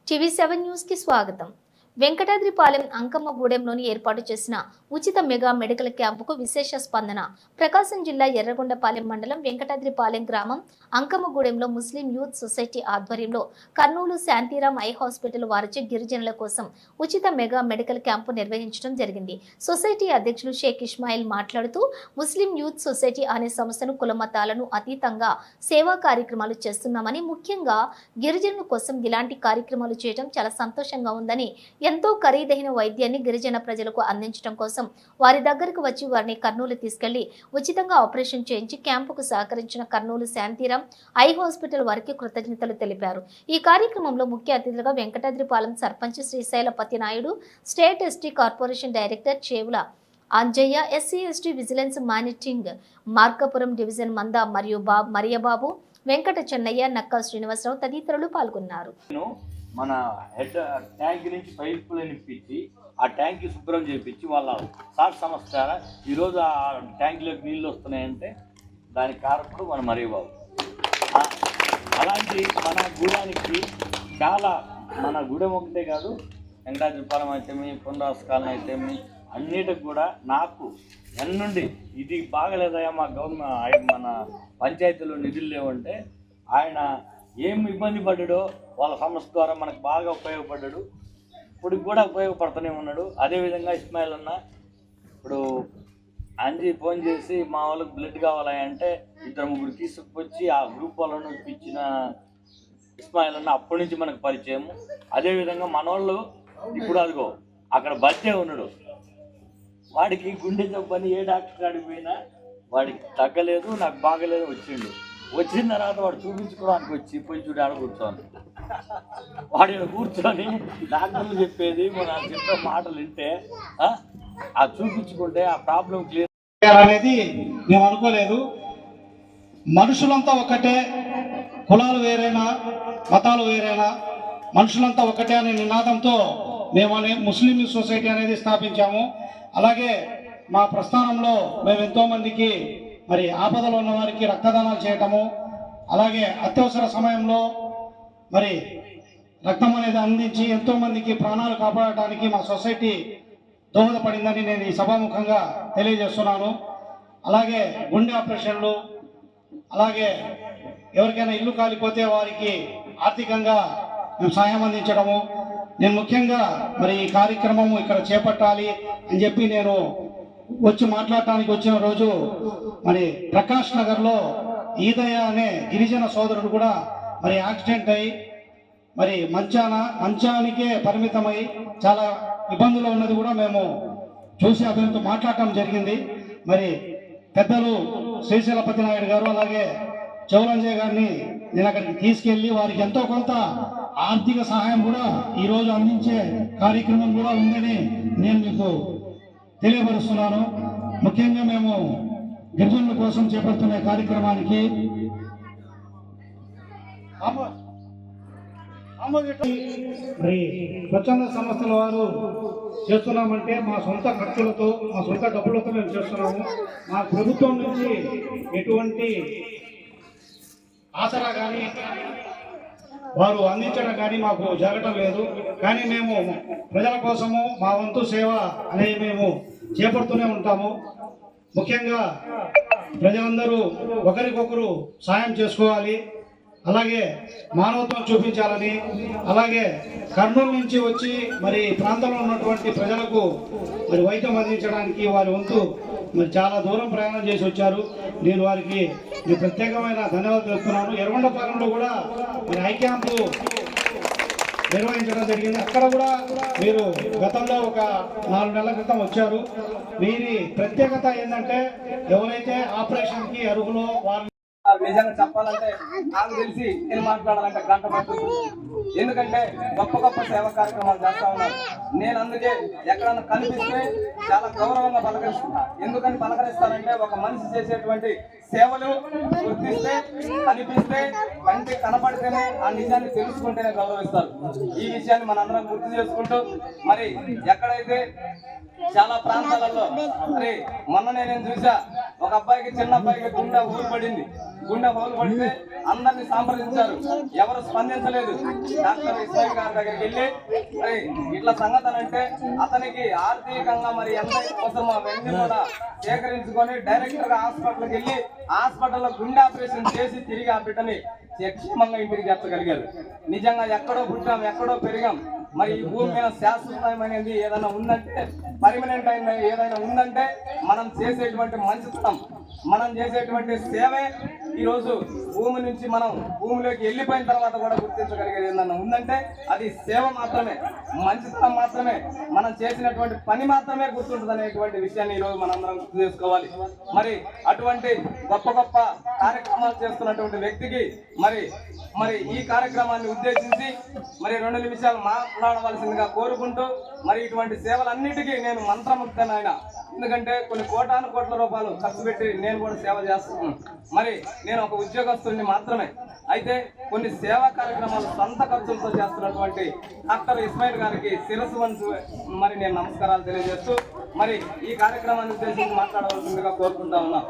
టీవీ7 news కి స్వాగతం. వెంకటాద్రిపాలెం అంకమ్మగూడెంలోని ఏర్పాటు చేసిన ఉచిత మెగా మెడికల్ క్యాంపుకు విశేష స్పందన. ప్రకాశం జిల్లా ఎర్రగొండపాలెం మండలం వెంకటాద్రిపాలెం గ్రామం అంకమ్మగూడెంలో ముస్లిం యూత్ సొసైటీ ఆధ్వర్యంలో కర్నూలు శాంతిరాం ఐ హాస్పిటల్ వారిచే గిరిజనుల కోసం ఉచిత మెగా మెడికల్ క్యాంపు నిర్వహించడం జరిగింది. సొసైటీ అధ్యక్షులు షేక్ ఇస్మాయిల్ మాట్లాడుతూ ముస్లిం యూత్ సొసైటీ అనే సంస్థను కులమతాలను అతీతంగా సేవా కార్యక్రమాలు చేస్తున్నామని, ముఖ్యంగా గిరిజనుల కోసం ఇలాంటి కార్యక్రమాలు చేయడం చాలా సంతోషంగా ఉందని, ఎంతో ఖరీదైన వైద్యాన్ని గిరిజన ప్రజలకు అందించడం కోసం వారి దగ్గరకు వచ్చి వారిని కర్నూలు తీసుకెళ్లి ఉచితంగా ఆపరేషన్ చేయించి క్యాంపుకు సహకరించిన కర్నూలు శాంతిరాం ఐ హాస్పిటల్ వారికి కృతజ్ఞతలు తెలిపారు. ఈ కార్యక్రమంలో ముఖ్య అతిథులుగా Venkatadripalem sarpanch Srisailapathi Naidu, state ST corporation director Chevula Anjaiah, SC ST vigilance monitoring Markapuram division Manda మరియు మరియబాబు, వెంకట చెన్నయ్య, నక్కా శ్రీనివాసరావు తదితరులు పాల్గొన్నారు. మన హెడ్ ట్యాంక్ నుంచి పైపులు నింపించి ఆ ట్యాంక్ శుభ్రం చేయించి వాళ్ళ సార్ సంస్థ ఈరోజు ఆ ట్యాంకులోకి నీళ్ళు వస్తున్నాయంటే దానికి కారకుడు మన మరియబాబు. అలాంటి మన గూడానికి చాలా, మన గూడెం ఒకటే కాదు, వెంకటాద్రిపాలెం అయితేమి, పునరాసకాలం అయితేమి, అన్నిటికి కూడా నాకు ఎన్నుండి ఇది బాగలేదయా మా గవర్నమెంట్ మన పంచాయతీలో నిధులు లేవంటే ఆయన ఏం ఇబ్బంది పడ్డాడో వాళ్ళ సంస్థ ద్వారా మనకు బాగా ఉపయోగపడ్డాడు. ఇప్పుడు కూడా ఉపయోగపడుతూనే ఉన్నాడు. అదేవిధంగా ఇస్మాయిల్ అన్న ఇప్పుడు అంజీ ఫోన్ చేసి మా వాళ్ళకి బ్లడ్ కావాలంటే 2-3 తీసుకొచ్చి ఆ గ్రూప్ వాళ్ళను ఇప్పించిన ఇస్మాయిల్ అన్న అప్పటి నుంచి మనకు పరిచయం. అదేవిధంగా మన వాళ్ళు ఇప్పుడు అదిగో అక్కడ బర్త్డే ఉన్నాడు, వాడికి గుండె జబ్బని ఏ డాక్టర్ కాడికి పోయినా వాడికి తగ్గలేదు, నాకు బాగలేదు, వచ్చిన తర్వాత వాడు చూపించుకోవడానికి వచ్చి పోయి చూడి ఆడ కూర్చోని వాడు కూర్చొని డాక్టర్లు చెప్పేది మన చెప్పే మాటలు వింటే ఆ చూపించుకుంటే ఆ ప్రాబ్లం క్లియర్ అనేది మేము అనుకోలేదు. మనుషులంతా ఒకటే, కులాలు వేరేనా, మతాలు వేరేనా, మనుషులంతా ఒకటే అనే నినాదంతో మేము ముస్లిం సొసైటీ అనేది స్థాపించాము. అలాగే మా ప్రస్థానంలో మేము ఎంతోమందికి మరి ఆపదలో ఉన్న వారికి రక్తదానాలు చేయటము, అలాగే అత్యవసర సమయంలో మరి రక్తం అనేది అందించి ఎంతోమందికి ప్రాణాలు కాపాడటానికి మా సొసైటీ దోహదపడిందని నేను ఈ సభాముఖంగా తెలియజేస్తున్నాను. అలాగే గుండె ఆపరేషన్లు, అలాగే ఎవరికైనా ఇల్లు కాలిపోతే వారికి ఆర్థికంగా మేము సహాయం అందించడము, నేను ముఖ్యంగా మరి ఈ కార్యక్రమం ఇక్కడ చేపట్టాలి అని చెప్పి నేను వచ్చి మాట్లాడటానికి వచ్చిన రోజు మరి ప్రకాష్ నగర్లో ఈదయ్య అనే గిరిజన సోదరుడు కూడా మరి యాక్సిడెంట్ అయ్యి మరి మంచానికే పరిమితమై చాలా ఇబ్బందులు ఉన్నది కూడా మేము చూసి అతనితో మాట్లాడటం జరిగింది. మరి పెద్దలు శ్రీశైలపతి నాయుడు గారు అలాగే చౌలంజయ్ గారిని నేను అక్కడికి తీసుకెళ్ళి వారికి ఎంతో కొంత ఆర్థిక సహాయం కూడా ఈరోజు అందించే కార్యక్రమం కూడా ఉందని నేను మీకు తెలియపరుస్తున్నాను. ముఖ్యంగా మేము గిరిజనుల కోసం చేపడుతున్న కార్యక్రమానికి మరి స్వచ్ఛంద సంస్థల వారు చేస్తున్నామంటే మా సొంత ఖర్చులతో, మా సొంత డబ్బులతో మేము చేస్తున్నాము. మా ప్రభుత్వం నుంచి ఎటువంటి ఆసరా కానీ వారు అందించడం కానీ మాకు జరగటం లేదు. కానీ మేము ప్రజల కోసము మా వంతు సేవ అనేది మేము చేపడుతూనే ఉంటాము. ముఖ్యంగా ప్రజలందరూ ఒకరికొకరు సాయం చేసుకోవాలి, అలాగే మానవత్వం చూపించాలని, అలాగే కర్నూలు నుంచి వచ్చి మరి ప్రాంతంలో ఉన్నటువంటి ప్రజలకు మరి వైద్యం అందించడానికి వారి వంతు మరి చాలా దూరం ప్రయాణం చేసి వచ్చారు. నేను వారికి ప్రత్యేకమైన ధన్యవాదాలు తెలుపుతున్నాను. ఎర్రగొండపాలెంలో కూడా మరి ఐ క్యాంపు నిర్వహించడం జరిగింది. అక్కడ కూడా మీరు గతంలో ఒక 4 నెలల క్రితం వచ్చారు. వీరి ప్రత్యేకత ఏంటంటే ఎవరైతే ఆపరేషన్కి అర్హులో వారు నిజంగా చెప్పాలంటే నాకు తెలిసి నేను మాట్లాడాలంటే గంట పడుతుంది. ఎందుకంటే గొప్ప గొప్ప సేవా కార్యక్రమాలు చేస్తా ఉన్నారు. నేను అందుకే ఎక్కడన్నా కనిపిస్తే చాలా గౌరవంగా పలకరిస్తున్నా. ఎందుకని పలకరిస్తానంటే ఒక మనిషి చేసేటువంటి సేవలు గుర్తిస్తే, కనిపిస్తే, కంటి కనపడితేనే ఆ నిజాన్ని తెలుసుకుంటేనే గౌరవిస్తారు. ఈ విషయాన్ని మనందరం గుర్తు చేసుకుంటూ మరి ఎక్కడైతే చాలా ప్రాంతాలలో మరి మొన్న నేను చూసా, ఒక అబ్బాయికి, చిన్న అబ్బాయికి గుండె హోలు పడింది. గుండె హోలు పడితే అందరిని సంప్రదించారు, ఎవరు స్పందించలేదు. డాక్టర్ ఇస్మాయిల్ గారి దగ్గరికి వెళ్ళి మరి ఇట్లా సంగతి అంటే అతనికి ఆర్థికంగా మరి ఎంత కోసం అవన్నీ కూడా సేకరించుకొని డైరెక్టర్ గా హాస్పిటల్కి వెళ్ళి హాస్పిటల్లో గుండె ఆపరేషన్ చేసి తిరిగి ఆ బిడ్డని క్షేమంగా ఇంటికి చేర్చగలిగారు. నిజంగా ఎక్కడో పుట్టాం, ఎక్కడో పెరిగాం. మరి ఈ భూమి మీద శాశ్వతమైనది ఏదైనా ఉందంటే, పర్మనెంట్ అయిన ఏదైనా ఉందంటే మనం చేసేటువంటి మంచితనం, మనం చేసేటువంటి సేవే ఈరోజు భూమి నుంచి మనం భూమిలోకి వెళ్ళిపోయిన తర్వాత కూడా గుర్తించగలిగేది ఏదన్నా ఉందంటే అది సేవ మాత్రమే, మంచితనం మాత్రమే, మనం చేసినటువంటి పని మాత్రమే గుర్తుంటుంది అనేటువంటి విషయాన్ని ఈరోజు మనందరం గుర్తు చేసుకోవాలి. మరి అటువంటి గొప్ప గొప్ప కార్యక్రమాలు చేస్తున్నటువంటి వ్యక్తికి మరి ఈ కార్యక్రమాన్ని ఉద్దేశించి మరి 2 నిమిషాలు మాట్లాడవలసిందిగా కోరుకుంటూ, మరి ఇటువంటి సేవలన్నిటికీ నేను మంత్రముగ్ధనైనా, ఎందుకంటే కొన్ని కోటాను కోట్ల రూపాయలు ఖర్చు పెట్టి నేను కూడా సేవ చేస్తున్నాను. మరి నేను ఒక ఉద్యోగస్తుడిని మాత్రమే. అయితే కొన్ని సేవా కార్యక్రమాలు సొంత ఖర్చులతో చేస్తున్నటువంటి డాక్టర్ ఇస్మాయిల్ గారికి శిరస్సు వంచు మరి నేను నమస్కారాలు తెలియజేస్తూ మరి ఈ కార్యక్రమాన్ని ఉద్దేశించి మాట్లాడవలసిందిగా కోరుకుంటా ఉన్నా.